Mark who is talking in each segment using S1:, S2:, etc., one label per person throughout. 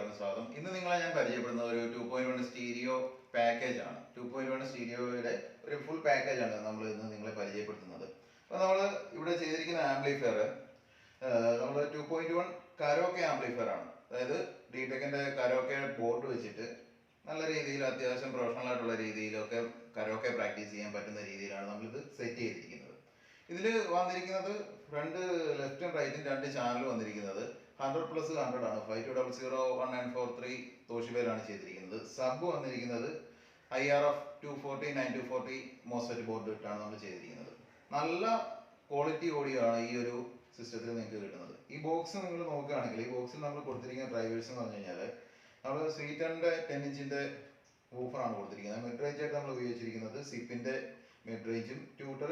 S1: എല്ലാവർക്കും സ്വാഗതം. ഇന്ന് നിങ്ങളെ ഞാൻ പരിചയപ്പെടുന്ന ഒരു 2.1 സ്റ്റീരിയോ പാക്കേജ് ആണ്. 2.1 സ്റ്റീരിയോയുടെ ഒരു ഫുൾ പാക്കേജ് ആണ് നമ്മൾ ഇന്ന് നിങ്ങളെ പരിചയപ്പെടുത്തുന്നത്. അപ്പോൾ നമ്മൾ ഇവിടെ ചെയ്തിരിക്കുന്ന ആംപ്ലിഫയർ നമ്മൾ 2.1 കരോക്കെ ആംപ്ലിഫയർ ആണ്. അതായത് ഡിടെക്കിന്റെ കരോക്കെ ബോർഡ് വെച്ചിട്ട് നല്ല രീതിയിൽ അത്യാവശ്യം പ്രൊഫഷണൽ ആയിട്ടുള്ള രീതിയിലൊക്കെ കരോക്കെ പ്രാക്ടീസ് ചെയ്യാൻ പറ്റുന്ന രീതിയിലാണ് നമ്മളിത് സെറ്റ് ചെയ്തിരിക്കുന്നത്. ഇതിൽ വന്നിരിക്കുന്നത് ഫ്രണ്ട് ലെഫ്റ്റും റൈറ്റും രണ്ട് ചാനൽ വന്നിരിക്കുന്നത് 100+100 ആണ്. 52001943 തോഷിബയിലാണ് ചെയ്തിരിക്കുന്നത്. സബ് വന്നിരിക്കുന്നത് IRF 240 9240 മോസ്ഫെറ്റ് ബോർഡ് ഇട്ടാണ് നമ്മൾ ചെയ്തിരിക്കുന്നത്. നല്ല ക്വാളിറ്റി ഓഡിയോ ആണ് ഈ ഒരു സിസ്റ്റത്തിൽ നിങ്ങൾക്ക് കിട്ടുന്നത്. ഈ ബോക്സ് നിങ്ങൾ നോക്കുകയാണെങ്കിൽ ഈ ബോക്സിൽ നമ്മൾ കൊടുത്തിരിക്കുന്ന ഡ്രൈവേഴ്സ് എന്ന് പറഞ്ഞു കഴിഞ്ഞാൽ നമ്മൾ സ്വീറ്ററിൻ്റെ 10 ഇഞ്ചിൻ്റെ വൂഫറാണ് കൊടുത്തിരിക്കുന്നത്. മിഡ് റേഞ്ച് ആയിട്ട് നമ്മൾ ഉപയോഗിച്ചിരിക്കുന്നത് സിപ്പിൻ്റെ മിഡ് റേഞ്ചും ട്യൂട്ടർ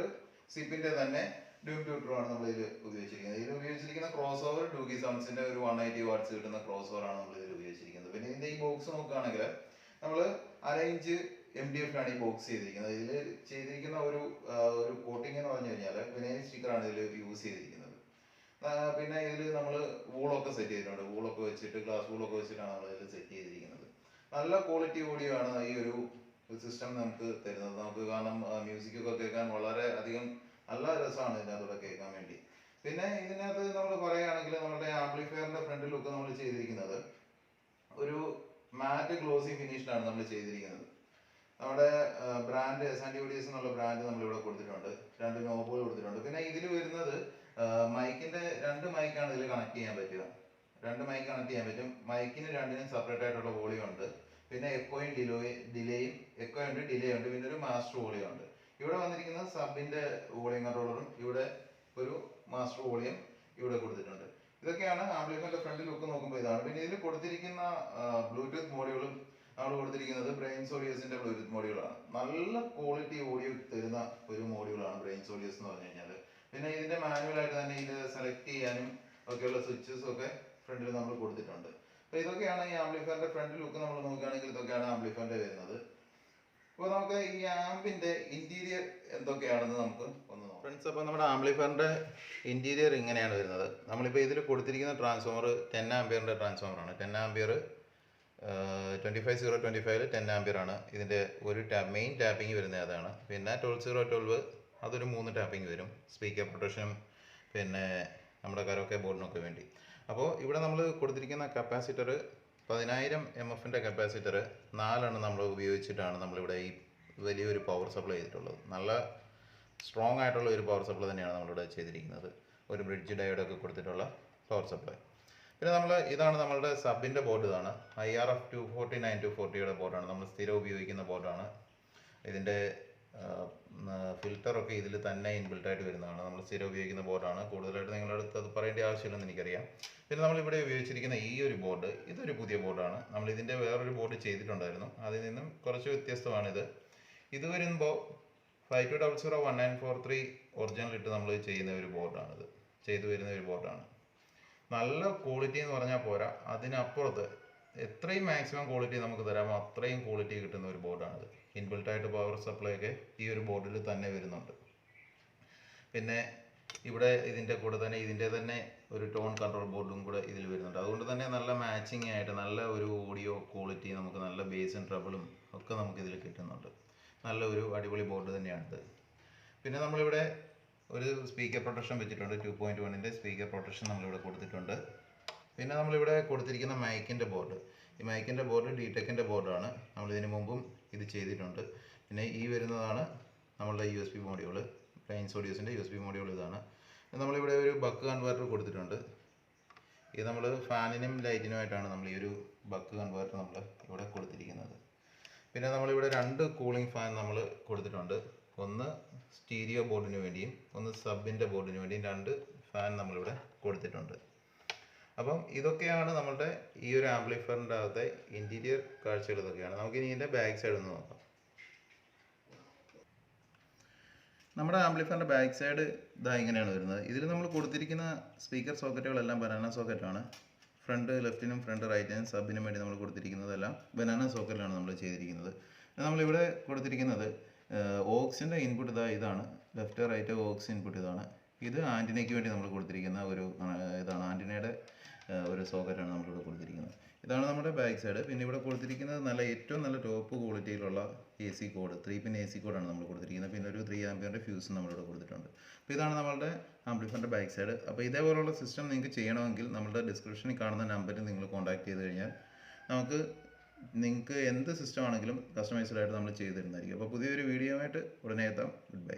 S1: സിപ്പിൻ്റെ തന്നെ ഡ്യൂം ട്യൂട്ടറുമാണ് നമ്മൾ ഇതിൽ ഉപയോഗിച്ചിരിക്കുന്നത്. ഇതിൽ ഉപയോഗിച്ചിരിക്കുന്ന ക്രോസ് ഓവർ ഡൂഗി സൗണ്ട്സിൻ്റെ ഒരു 180 വാട്ട്സ് കിട്ടുന്ന ക്രോസ് ഓവറാണ് നമ്മൾ ഇതിൽ ഉപയോഗിച്ചിരിക്കുന്നത്. പിന്നെ ഇതിൻ്റെ ഈ ബോക്സ് നോക്കുകയാണെങ്കിൽ നമ്മൾ 1/2 ഇഞ്ച് MDF ആണ് ഈ ബോക്സ് ചെയ്തിരിക്കുന്നത്. ഇതിൽ ചെയ്തിരിക്കുന്ന ഒരു കോട്ടിംഗ് എന്ന് പറഞ്ഞു കഴിഞ്ഞാൽ വിനൈൽ സ്റ്റിക്കറാണ് ഇതിൽ യൂസ് ചെയ്തിരിക്കുന്നത്. പിന്നെ ഇതിൽ നമ്മൾ വൂളൊക്കെ സെറ്റ് ചെയ്തിട്ടുണ്ട്. വൂളൊക്കെ വെച്ചിട്ട് ഗ്ലാസ് വൂളൊക്കെ വെച്ചിട്ടാണ് നമ്മൾ ഇതിൽ സെറ്റ് ചെയ്തിരിക്കുന്നത്. നല്ല ക്വാളിറ്റി ഓഡിയോ ആണ് ഈ ഒരു സിസ്റ്റം നമുക്ക് തരുന്നത്. നമുക്ക് കാരണം മ്യൂസിക്കൊക്കെ കേൾക്കാൻ വളരെ അധികം നല്ല രസമാണ് ഇതിനകത്തൂടെ കേൾക്കാൻ വേണ്ടി. പിന്നെ ഇതിനകത്ത് നമ്മൾ പറയുകയാണെങ്കിൽ നമ്മുടെ ആംപ്ലിഫയറിന്റെ ഫ്രണ്ട് ലുക്ക് നമ്മൾ ചെയ്തിരിക്കുന്നത് ഒരു മാറ്റ് ഗ്ലോസി ഫിനിഷിലാണ് നമ്മൾ ചെയ്തിരിക്കുന്നത്. നമ്മുടെ ബ്രാൻഡ് SNDODS എന്നുള്ള ബ്രാൻഡ് നമ്മളിവിടെ കൊടുത്തിട്ടുണ്ട്. 2 നോബുകൾ കൊടുത്തിട്ടുണ്ട്. പിന്നെ ഇതിൽ വരുന്നത് മൈക്കിന്റെ 2 മൈക്കാണ് ഇതിൽ കണക്ട് ചെയ്യാൻ പറ്റുക. 2 മൈക്ക് കണക്ട് ചെയ്യാൻ പറ്റും. മൈക്കിന് രണ്ടിനും സെപ്പറേറ്റ് ആയിട്ടുള്ള വോളിയം ഉണ്ട്. പിന്നെ എക്കോയും ഡിലേയും എക്കോ ഉണ്ട്, ഡിലേ ഉണ്ട്. പിന്നെ ഒരു മാസ്റ്റർ വോളിയം ഉണ്ട്. ഇവിടെ വന്നിരിക്കുന്നത് സബിന്റെ വോളിയം കൺട്രോളറും ഇവിടെ ഒരു മാസ്റ്റർ വോളിയം ഇവിടെ കൊടുത്തിട്ടുണ്ട്. ഇതൊക്കെയാണ് ആംപ്ലിഫയറിന്റെ ഫ്രണ്ട് ലുക്ക് നോക്കുമ്പോൾ ഇതാണ്. പിന്നെ ഇതിൽ കൊടുത്തിരിക്കുന്ന ബ്ലൂടൂത്ത് മോഡ്യൂളും നമ്മൾ കൊടുത്തിരിക്കുന്നത് ബ്രെയിൻസോഡിയസിന്റെ ബ്ലൂടൂത്ത് മോഡ്യൂളാണ്. നല്ല ക്വാളിറ്റി ഓഡിയോ തരുന്ന ഒരു മോഡ്യൂളാണ് ബ്രെയിൻസോഡിയസ് എന്ന് പറഞ്ഞു കഴിഞ്ഞാൽ. പിന്നെ ഇതിന്റെ മാനുവലായിട്ട് തന്നെ ഇത് സെലക്ട് ചെയ്യാനും ഒക്കെയുള്ള സ്വിച്ചസും ഒക്കെ ഫ്രണ്ടിൽ നമ്മൾ കൊടുത്തിട്ടുണ്ട്. അപ്പോൾ ഇതൊക്കെയാണ് ഈ ആംപ്ലിഫയറിന്റെ ഫ്രണ്ട് ലുക്ക് നമ്മൾ നോക്കുകയാണെങ്കിൽ ഇതൊക്കെയാണ് ആംപ്ലിഫയറിന്റെ വരുന്നത്. അപ്പോൾ നമുക്ക് ഈ ആംപിന്റെ ഇന്റീരിയർ എന്തൊക്കെയാണെന്ന് നമുക്ക് ഒന്ന് നോക്കാം ഫ്രണ്ട്സ്. അപ്പോൾ നമ്മുടെ ആംപ്ലിഫയറിന്റെ ഇന്റീരിയർ ഇങ്ങനെയാണ് വരുന്നത്. നമ്മളിപ്പോൾ ഇതിൽ കൊടുത്തിരിക്കുന്ന ട്രാൻസ്ഫോമർ 10 ആംപിയറിന്റെ ട്രാൻസ്ഫോമറാണ്. 10 ആംപിയർ 25025 10 ആംപിയർ ആണ്. ഇതിൻ്റെ ഒരു മെയിൻ ടാപ്പിംഗ് വരുന്നത് അതാണ്. പിന്നെ 12012 അതൊരു 3 ടാപ്പിംഗ് വരും, സ്പീക്കർ പ്രൊട്ടക്ഷനും പിന്നെ നമ്മുടെ കരോക്കെ ബോർഡിനൊക്കെ വേണ്ടി. അപ്പോൾ ഇവിടെ നമ്മൾ കൊടുത്തിരിക്കുന്ന കപ്പാസിറ്റർ 10000 mF കപ്പാസിറ്റർ 4 നമ്മൾ ഉപയോഗിച്ചിട്ടാണ് നമ്മളിവിടെ ഈ വലിയൊരു പവർ സപ്ലൈ ചെയ്തിട്ടുള്ളത്. നല്ല സ്ട്രോങ് ആയിട്ടുള്ള ഒരു പവർ സപ്ലൈ തന്നെയാണ് നമ്മളിവിടെ ചെയ്തിരിക്കുന്നത്. ഒരു ബ്രിഡ്ജ് ഡയോഡൊക്കെ കൊടുത്തിട്ടുള്ള പവർ സപ്ലൈ. പിന്നെ ഇതാണ് നമ്മളുടെ സബിൻ്റെ ബോർഡ്. ഇതാണ് IRF 240 9240 ബോർഡാണ്. നമ്മൾ സ്ഥിരം ഉപയോഗിക്കുന്ന ബോർഡാണ്. ഇതിൻ്റെ ഫിൽറ്ററൊക്കെ ഇതിൽ തന്നെ ഇൻബിൽട്ടായിട്ട് വരുന്നതാണ്. നമ്മൾ സ്ഥിരം ഉപയോഗിക്കുന്ന ബോർഡാണ്. കൂടുതലായിട്ട് നിങ്ങളുടെ അടുത്ത് അത് പറയേണ്ട ആവശ്യമില്ലെന്ന് എനിക്കറിയാം. പിന്നെ നമ്മളിവിടെ ഉപയോഗിച്ചിരിക്കുന്ന ഈ ഒരു ബോർഡ് ഇതൊരു പുതിയ ബോർഡാണ്. നമ്മൾ ഇതിൻ്റെ വേറൊരു ബോർഡ് ചെയ്തിട്ടുണ്ടായിരുന്നു. അതിൽ നിന്നും കുറച്ച് വ്യത്യസ്തമാണിത്. ഇത് വരുമ്പോൾ 52001943 ഒറിജിനൽ ഇട്ട് നമ്മൾ ചെയ്യുന്ന ഒരു ബോർഡാണിത്. ചെയ്തു വരുന്ന ഒരു ബോർഡാണ്. നല്ല ക്വാളിറ്റി എന്ന് പറഞ്ഞാൽ പോരാ, അതിനപ്പുറത്ത് എത്രയും മാക്സിമം ക്വാളിറ്റി നമുക്ക് തരാമോ അത്രയും ക്വാളിറ്റി കിട്ടുന്ന ഒരു ബോർഡാണിത്. ഇൻബിൽട്ടായിട്ട് പവർ സപ്ലൈ ഒക്കെ ഈ ഒരു ബോർഡിൽ തന്നെ വരുന്നുണ്ട്. പിന്നെ ഇവിടെ ഇതിൻ്റെ കൂടെ തന്നെ ഇതിൻ്റെ തന്നെ ഒരു ടോൺ കൺട്രോൾ ബോർഡും കൂടെ ഇതിൽ വരുന്നുണ്ട്. അതുകൊണ്ട് തന്നെ നല്ല മാച്ചിങ് ആയിട്ട് നല്ല ഒരു ഓഡിയോ ക്വാളിറ്റി, നമുക്ക് നല്ല ബേസും ട്രബിളും ഒക്കെ നമുക്ക് ഇതിൽ കിട്ടുന്നുണ്ട്. നല്ല ഒരു അടിപൊളി ബോർഡ് തന്നെയാണിത്. പിന്നെ നമ്മളിവിടെ ഒരു സ്പീക്കർ പ്രൊട്ടക്ഷൻ വെച്ചിട്ടുണ്ട്. 2.1ൻ്റെ സ്പീക്കർ പ്രൊട്ടക്ഷൻ നമ്മളിവിടെ കൊടുത്തിട്ടുണ്ട്. പിന്നെ നമ്മളിവിടെ കൊടുത്തിരിക്കുന്ന മൈക്കിൻ്റെ ബോർഡ്, ഈ മൈക്കിൻ്റെ ബോർഡ് ഡിടെക്കിൻ്റെ ബോർഡാണ്. നമ്മളിതിന് മുമ്പും ഇത് ചെയ്തിട്ടുണ്ട്. പിന്നെ ഈ വരുന്നതാണ് നമ്മളുടെ USB മോഡ്യൂൾ, ബ്രെയിൻസോഡിയസിൻ്റെ USB മോഡ്യൂൾ ഇതാണ്. നമ്മളിവിടെ ഒരു ബക്ക് കൺവേർട്ടർ കൊടുത്തിട്ടുണ്ട്. ഇത് നമ്മൾ ഫാനിനും ലൈറ്റിനുമായിട്ടാണ് നമ്മൾ ഈ ഒരു ബക്ക് കൺവേർട്ടർ നമ്മൾ ഇവിടെ കൊടുത്തിരിക്കുന്നത്. പിന്നെ നമ്മളിവിടെ 2 കൂളിംഗ് ഫാൻ നമ്മൾ കൊടുത്തിട്ടുണ്ട്. ഒന്ന് സ്റ്റീരിയോ ബോർഡിന് വേണ്ടിയും ഒന്ന് സബിൻ്റെ ബോർഡിന് വേണ്ടിയും 2 ഫാൻ നമ്മളിവിടെ കൊടുത്തിട്ടുണ്ട്. അപ്പം ഇതൊക്കെയാണ് നമ്മളുടെ ഈ ഒരു ആംപ്ലിഫയറിൻ്റെ അകത്തെ ഇൻറ്റീരിയർ കാഴ്ചകൾ. ഇതൊക്കെയാണ്. നമുക്കിനി ഇതിൻ്റെ ബാക്ക് സൈഡ് ഒന്ന് നോക്കാം. നമ്മുടെ ആംപ്ലിഫയറിൻ്റെ ബാക്ക് സൈഡ് ഇതാ ഇങ്ങനെയാണ് വരുന്നത്. ഇതിൽ നമ്മൾ കൊടുത്തിരിക്കുന്ന സ്പീക്കർ സോക്കറ്റുകളെല്ലാം ബനാന സോക്കറ്റാണ്. ഫ്രണ്ട് ലെഫ്റ്റിനും ഫ്രണ്ട് റൈറ്റിനും സബിനും വേണ്ടി നമ്മൾ കൊടുത്തിരിക്കുന്നതെല്ലാം ബനാന സോക്കറ്റിലാണ് നമ്മൾ ചെയ്തിരിക്കുന്നത്. നമ്മളിവിടെ കൊടുത്തിരിക്കുന്നത് ഓക്സിൻ്റെ ഇൻപുട്ട് ഇതാണ്. ലെഫ്റ്റ് റൈറ്റ് ഓക്സ് ഇൻപുട്ട് ഇതാണ്. ഇത് ആൻറ്റിനയ്ക്ക് വേണ്ടി നമ്മൾ കൊടുത്തിരിക്കുന്ന ഒരു ഇതാണ്. ആൻറ്റിനയുടെ ഒരു സോക്കറ്റാണ് നമ്മളിവിടെ കൊടുത്തിരിക്കുന്നത്. ഇതാണ് നമ്മുടെ ബാക്ക് സൈഡ്. പിന്നെ ഇവിടെ കൊടുത്തിരിക്കുന്നത് ഏറ്റവും നല്ല ടോപ്പ് ക്വാളിറ്റിയിലുള്ള AC കോഡ്, 3 പിൻ AC കോഡാണ് നമ്മൾ കൊടുത്തിരിക്കുന്നത്. പിന്നെ ഒരു 3 ആംപിയറിൻ്റെ ഫ്യൂസും നമ്മളിവിടെ കൊടുത്തിട്ടുണ്ട്. അപ്പോൾ ഇതാണ് നമ്മളുടെ ആംപ്ലിഫയറിൻ്റെ ബാക്ക് സൈഡ്. അപ്പോൾ ഇതേപോലുള്ള സിസ്റ്റം നിങ്ങൾക്ക് ചെയ്യണമെങ്കിൽ നമ്മളുടെ ഡിസ്ക്രിപ്ഷനിൽ കാണുന്ന നമ്പറിൽ നിങ്ങൾ കോൺടാക്ട് ചെയ്ത് കഴിഞ്ഞാൽ നിങ്ങൾക്ക് എന്ത് സിസ്റ്റം ആണെങ്കിലും കസ്റ്റമൈസ്ഡ് ആയിട്ട് നമ്മൾ ചെയ്ത് തരുന്നതായിരിക്കും. അപ്പോൾ പുതിയൊരു വീഡിയോ ആയിട്ട് ഉടനെ എത്താം. Good bye.